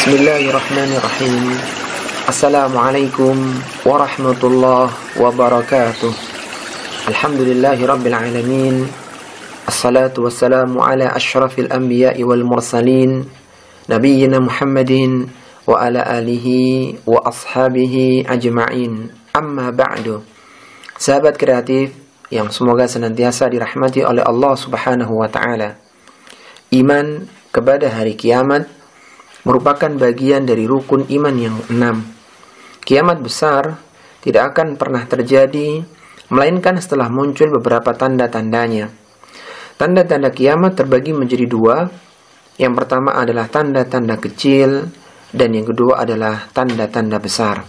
Bismillahirrahmanirrahim. Assalamualaikum warahmatullahi wabarakatuh. Alhamdulillahi rabbil alamin. Assalatu wassalamu ala ashrafil anbiya'i wal mursalin, nabiyyina Muhammadin wa ala alihi wa ashabihi ajma'in. Amma ba'du. Sahabat kreatif yang semoga senantiasa dirahmati oleh Allah Subhanahu wa ta'ala. Iman kepada hari kiamat merupakan bagian dari rukun iman yang 6. Kiamat besar tidak akan pernah terjadi melainkan setelah muncul beberapa tanda-tandanya. Tanda-tanda kiamat terbagi menjadi 2. Yang pertama adalah tanda-tanda kecil dan yang kedua adalah tanda-tanda besar.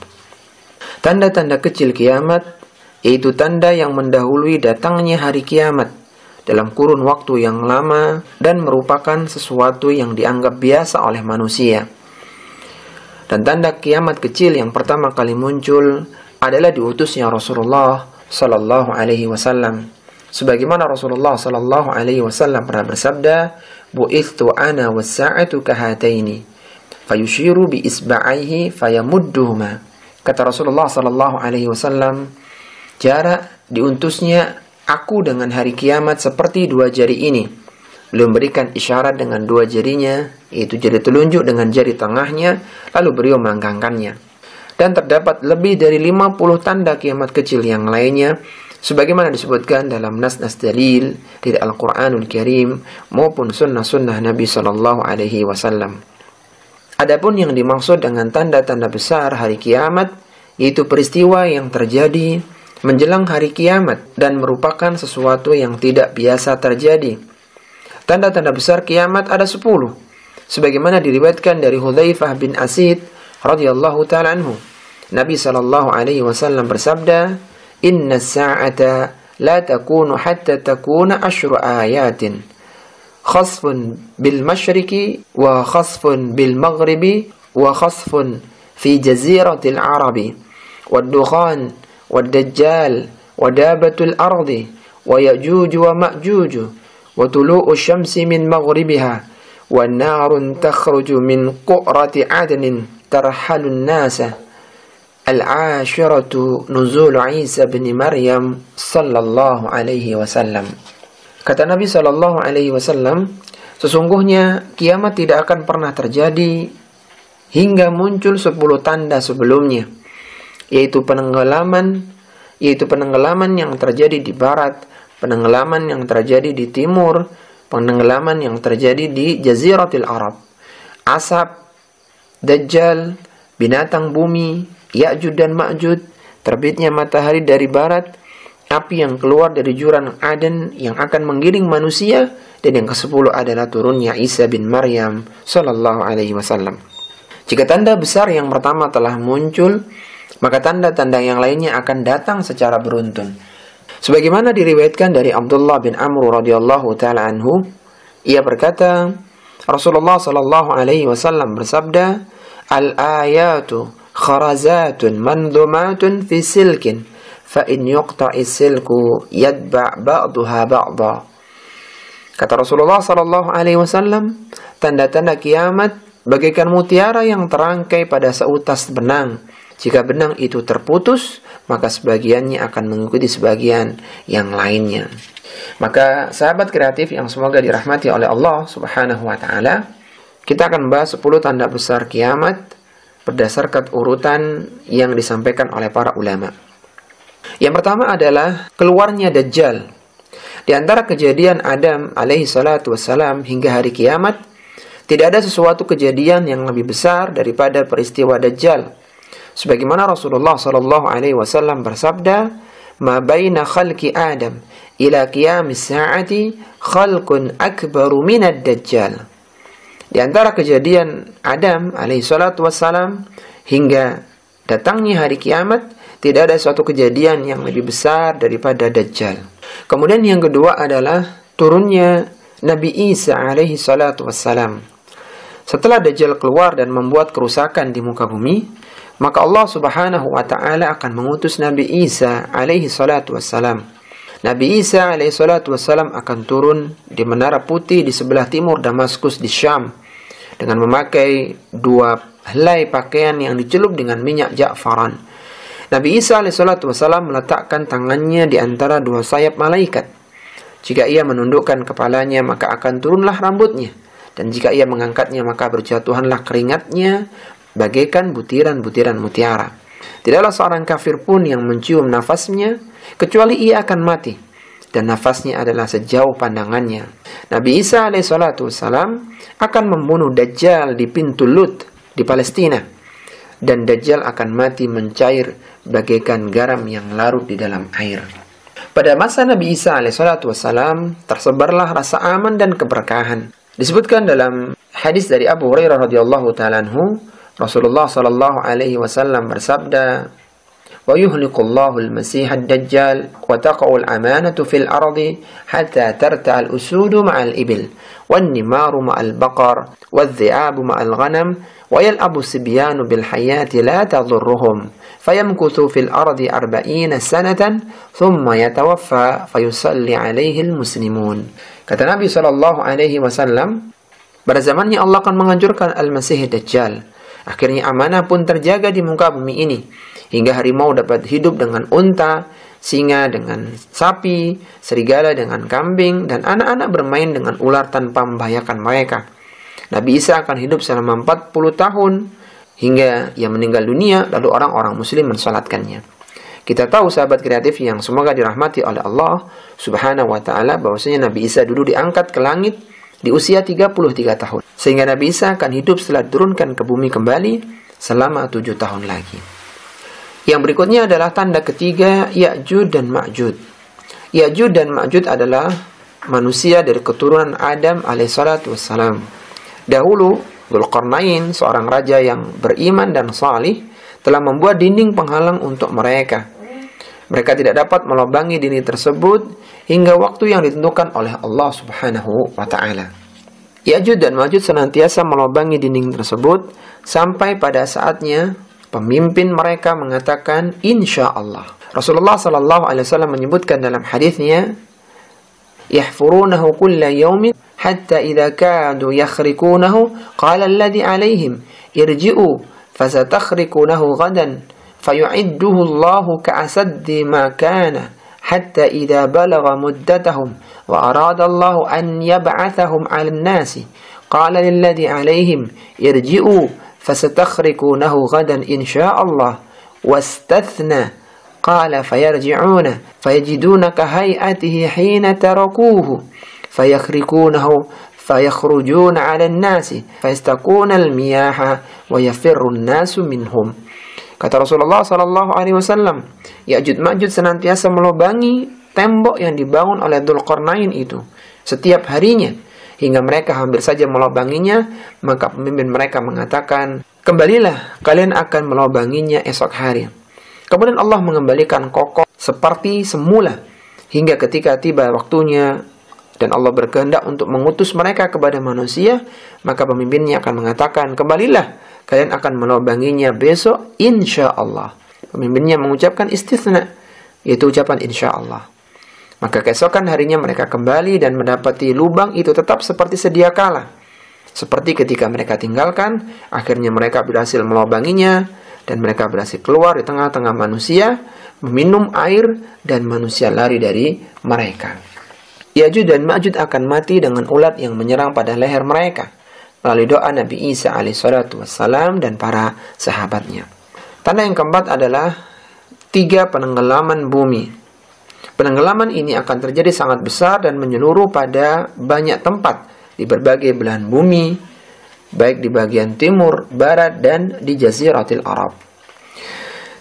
Tanda-tanda kecil kiamat yaitu tanda yang mendahului datangnya hari kiamat dalam kurun waktu yang lama dan merupakan sesuatu yang dianggap biasa oleh manusia. Dan tanda kiamat kecil yang pertama kali muncul adalah diutusnya Rasulullah sallallahu alaihi wasallam. Sebagaimana Rasulullah sallallahu alaihi wasallam pernah bersabda, "Bu'ithtu ana was-sa'atu kahataini." Fayushiru bi isba'aihi fayamudduhuma. Kata Rasulullah sallallahu alaihi wasallam, jarak diutusnya aku dengan hari kiamat seperti 2 jari ini. Beliau memberikan isyarat dengan 2 jarinya, yaitu jari telunjuk dengan jari tengahnya, lalu beliau melangkangkannya. Dan terdapat lebih dari 50 tanda kiamat kecil yang lainnya, sebagaimana disebutkan dalam nas-nas dalil dari Al-Quranul Karim maupun sunnah-sunnah Nabi Sallallahu Alaihi Wasallam. Adapun yang dimaksud dengan tanda-tanda besar hari kiamat, yaitu peristiwa yang terjadi menjelang hari kiamat dan merupakan sesuatu yang tidak biasa terjadi. Tanda-tanda besar kiamat ada 10. Sebagaimana diriwayatkan dari Hudzaifah bin Asid radhiyallahu ta'ala anhu. Nabi sallallahu alaihi wasallam bersabda, "Inna as-sa'ata la takunu hatta takuna 10 ayatin. Khasfun bil masyriqi wa khasfun bil maghribi wa khasfun fi jaziratil arabi wa dukhan والدجال ودابة الأرض ويأجوج ومأجوج وطلوع الشمس من مغربها والنار تخرج من قعرة عدن ترحل الناس العاشرة نزول عيسى بن مريم صلى الله عليه وسلم." Kata Nabi sallallahu alaihi wasallam, sesungguhnya kiamat tidak akan pernah terjadi hingga muncul 10 tanda sebelumnya, yaitu penenggelaman yang terjadi di barat, penenggelaman yang terjadi di timur, penenggelaman yang terjadi di Jaziratul Arab, asap, dajjal, binatang bumi, Ya'juj dan Ma'juj, terbitnya matahari dari barat, api yang keluar dari jurang Aden yang akan menggiring manusia, dan yang ke-10 adalah turunnya Isa bin Maryam sallallahu alaihi wasallam. Jika tanda besar yang pertama telah muncul, maka tanda-tanda yang lainnya akan datang secara beruntun. Sebagaimana diriwayatkan dari Abdullah bin Amr radhiyallahu ta'ala anhu, ia berkata, Rasulullah sallallahu alaihi wasallam bersabda, "Al-ayatu kharazatun mandhumatun fi silkin, fa in yuqta'is silku yadba' ba'daha ba'da." Kata Rasulullah sallallahu alaihi wasallam, tanda-tanda kiamat bagaikan mutiara yang terangkai pada seutas benang. Jika benang itu terputus, maka sebagiannya akan mengikuti sebagian yang lainnya. Maka sahabat kreatif yang semoga dirahmati oleh Allah Subhanahu wa ta'ala, kita akan membahas 10 tanda besar kiamat berdasarkan urutan yang disampaikan oleh para ulama. Yang pertama adalah keluarnya Dajjal. Di antara kejadian Adam alaihi salatu wassalam hingga hari kiamat, tidak ada sesuatu kejadian yang lebih besar daripada peristiwa Dajjal. Sebagaimana Rasulullah sallallahu alaihi wasallam bersabda, "Ma baina khalqi Adam ila qiyamis sa'ati khalqun akbaru minad dajjal." Di antara kejadian Adam alaihi salatu wassalam hingga datangnya hari kiamat, tidak ada suatu kejadian yang lebih besar daripada Dajjal. Kemudian yang kedua adalah turunnya Nabi Isa alaihi salatu wassalam. Setelah Dajjal keluar dan membuat kerusakan di muka bumi, maka Allah Subhanahu wa ta'ala akan mengutus Nabi Isa alaihi salatu wassalam. Nabi Isa alaihi salatu wassalam akan turun di Menara Putih di sebelah timur Damaskus di Syam. dengan memakai 2 helai pakaian yang dicelup dengan minyak ja'faran. Nabi Isa alaihissalam meletakkan tangannya di antara 2 sayap malaikat. Jika ia menundukkan kepalanya, maka akan turunlah rambutnya. Dan jika ia mengangkatnya, maka berjatuhanlah keringatnya bagaikan butiran-butiran mutiara. Tidaklah seorang kafir pun yang mencium nafasnya, kecuali ia akan mati. Dan nafasnya adalah sejauh pandangannya. Nabi Isa alaihissalam akan membunuh Dajjal di pintu Lut di Palestina. Dan Dajjal akan mati mencair bagaikan garam yang larut di dalam air. Pada masa Nabi Isa alaihissalam tersebarlah rasa aman dan keberkahan. Disebutkan dalam hadis dari Abu Hurairah radhiyallahu ta'ala anhu, Rasulullah sallallahu alaihi wasallam bersabda, "Wa yuhliqullahu al-masih ad-dajjal wa taqa'u al-amanatu fil ardi hatta tarta'a al-usudu ma'al ibil wan-nimaru ma'al baqar wadh-dhi'abu ma'al ghanam wa yal'abu sibyanu bil hayati la tadurruhum fayamkuthu fil ardi 40 sanatan thumma yatawaffa fayusalli alaihi al-muslimun." Kata Nabi SAW, pada zamannya Allah akan menghancurkan Al-Masih Dajjal. Akhirnya amanah pun terjaga di muka bumi ini. Hingga harimau dapat hidup dengan unta, singa dengan sapi, serigala dengan kambing, dan anak-anak bermain dengan ular tanpa membahayakan mereka. Nabi Isa akan hidup selama 40 tahun, hingga ia meninggal dunia, lalu orang-orang muslim mensalatkannya. Kita tahu sahabat kreatif yang semoga dirahmati oleh Allah subhanahu wa ta'ala, bahwasanya Nabi Isa dulu diangkat ke langit di usia 33 tahun. Sehingga Nabi Isa akan hidup setelah diturunkan ke bumi kembali selama 7 tahun lagi. Yang berikutnya adalah tanda ketiga, Ya'jud dan Ma'jud. Ya'jud dan Ma'jud adalah manusia dari keturunan Adam alaihissalatu wassalam. Dahulu, Dzulqarnain, seorang raja yang beriman dan salih, telah membuat dinding penghalang untuk mereka. Mereka tidak dapat melobangi dinding tersebut hingga waktu yang ditentukan oleh Allah subhanahu wa ta'ala. Ya'jud dan Ma'jud senantiasa melobangi dinding tersebut sampai pada saatnya pemimpin mereka mengatakan insya Allah. Rasulullah SAW menyebutkan dalam hadisnya, yahfurunahu kulla yawmin hatta idza kadu yakhrikunahu qala alladhi alaihim irji'u فستخرقونه غدا فيعده الله كأسد ما كان حتى إذا بلغ مدتهم وأراد الله أن يبعثهم على الناس قال للذي عليهم ارجئوا فستخرقونه غدا إن شاء الله واستثنى قال فيرجعون فيجدون كهيئته حين تركوه فيخرقونه فيخرجون على الناس فيستقون المياه ويفر الناس منهم. Kata Rasulullah SAW, Ya'jud Ma'jud senantiasa melobangi tembok yang dibangun oleh Dzulqarnain itu setiap harinya hingga mereka hampir saja melobanginya. Maka pemimpin mereka mengatakan, kembalilah, kalian akan melobanginya esok hari. Kemudian Allah mengembalikan kokoh seperti semula hingga ketika tiba waktunya dan Allah berkehendak untuk mengutus mereka kepada manusia, maka pemimpinnya akan mengatakan, kembalilah, kalian akan melobanginya besok insya Allah. Pemimpinnya mengucapkan istitsna, yaitu ucapan insya Allah. Maka keesokan harinya mereka kembali dan mendapati lubang itu tetap seperti sedia kala. Seperti ketika mereka tinggalkan, akhirnya mereka berhasil melobanginya dan mereka berhasil keluar di tengah-tengah manusia, meminum air dan manusia lari dari mereka. Ya'jud dan Ma'jud akan mati dengan ulat yang menyerang pada leher mereka melalui doa Nabi Isa alaihissalatu wassalam dan para sahabatnya. Tanda yang keempat adalah 3 penenggelaman bumi. Penenggelaman ini akan terjadi sangat besar dan menyeluruh pada banyak tempat di berbagai belahan bumi, baik di bagian timur, barat, dan di Jaziratul Arab.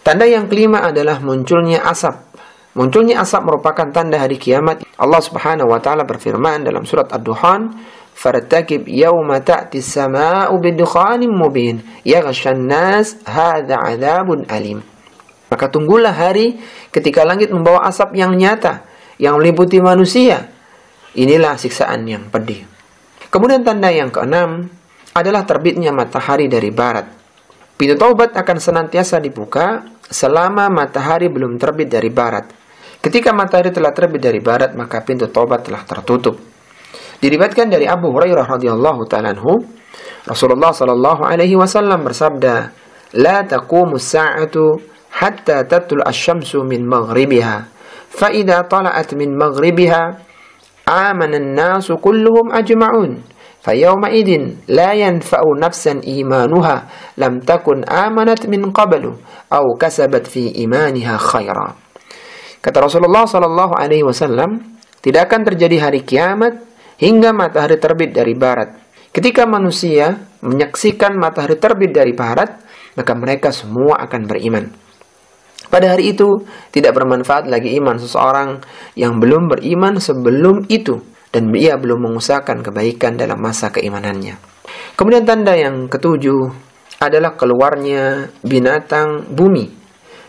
Tanda yang kelima adalah munculnya asap. Munculnya asap merupakan tanda hari kiamat. Allah Subhanahu wa taala berfirman dalam surat Ad-Dukhan, "Fartakib yawma ta'ti as-samaa'u bidukhanin mubin, yaghshan nas hadza 'adzabun alim." Maka tunggulah hari ketika langit membawa asap yang nyata yang meliputi manusia. Inilah siksaan yang pedih. Kemudian tanda yang keenam adalah terbitnya matahari dari barat. Pintu taubat akan senantiasa dibuka selama matahari belum terbit dari barat. Ketika matahari telah terbit dari barat, maka pintu taubat telah tertutup. Diriwayatkan dari Abu Hurairah radhiyallahu ta'ala anhu, Rasulullah sallallahu alaihi wasallam bersabda, "La taqumus sa'atu hatta tatul asy-syamsu min maghribiha, fa idza tala'at min maghribiha amana an-nasu kulluhum ajma'un, fa yawma idin la yanfa'u nafsan imanuha lam takun amanat min qablu aw kasabat fi imaniha khaira." Kata Rasulullah sallallahu alaihi wasallam, tidak akan terjadi hari kiamat hingga matahari terbit dari barat. Ketika manusia menyaksikan matahari terbit dari barat, maka mereka semua akan beriman. Pada hari itu, tidak bermanfaat lagi iman seseorang yang belum beriman sebelum itu, dan ia belum mengusahakan kebaikan dalam masa keimanannya. Kemudian tanda yang ketujuh adalah keluarnya binatang bumi.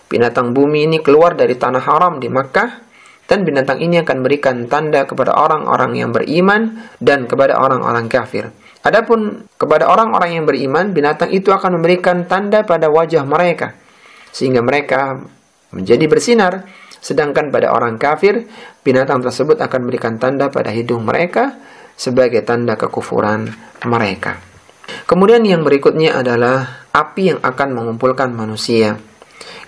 Binatang bumi ini keluar dari tanah haram di Makkah, dan binatang ini akan berikan tanda kepada orang-orang yang beriman dan kepada orang-orang kafir. Adapun kepada orang-orang yang beriman, binatang itu akan memberikan tanda pada wajah mereka, sehingga mereka menjadi bersinar. Sedangkan pada orang kafir, binatang tersebut akan memberikan tanda pada hidung mereka sebagai tanda kekufuran mereka. Kemudian yang berikutnya adalah api yang akan mengumpulkan manusia.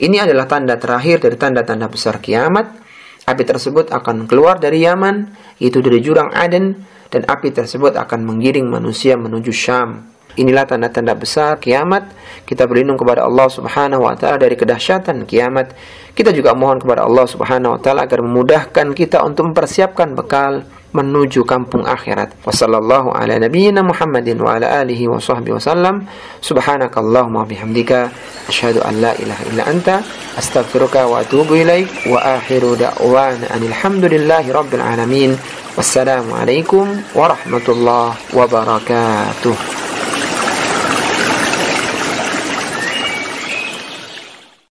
Ini adalah tanda terakhir dari tanda-tanda besar kiamat. Api tersebut akan keluar dari Yaman, yaitu dari jurang Aden, dan api tersebut akan menggiring manusia menuju Syam. Inilah tanda-tanda besar kiamat. Kita berlindung kepada Allah Subhanahu wa taala dari kedahsyatan kiamat. Kita juga mohon kepada Allah Subhanahu wa taala agar memudahkan kita untuk mempersiapkan bekal menuju kampung akhirat. Wassallallahu ala nabiyyina Muhammadin wa ala alihi wa sahbihi wasallam. Subhanakallahumma bihamdika asyhadu an la ilaha illa anta astaghfiruka wa atubu ilaik. Wa akhiru da'wana anil hamdulillahi rabbil alamin. Wassalamu alaikum warahmatullahi wabarakatuh.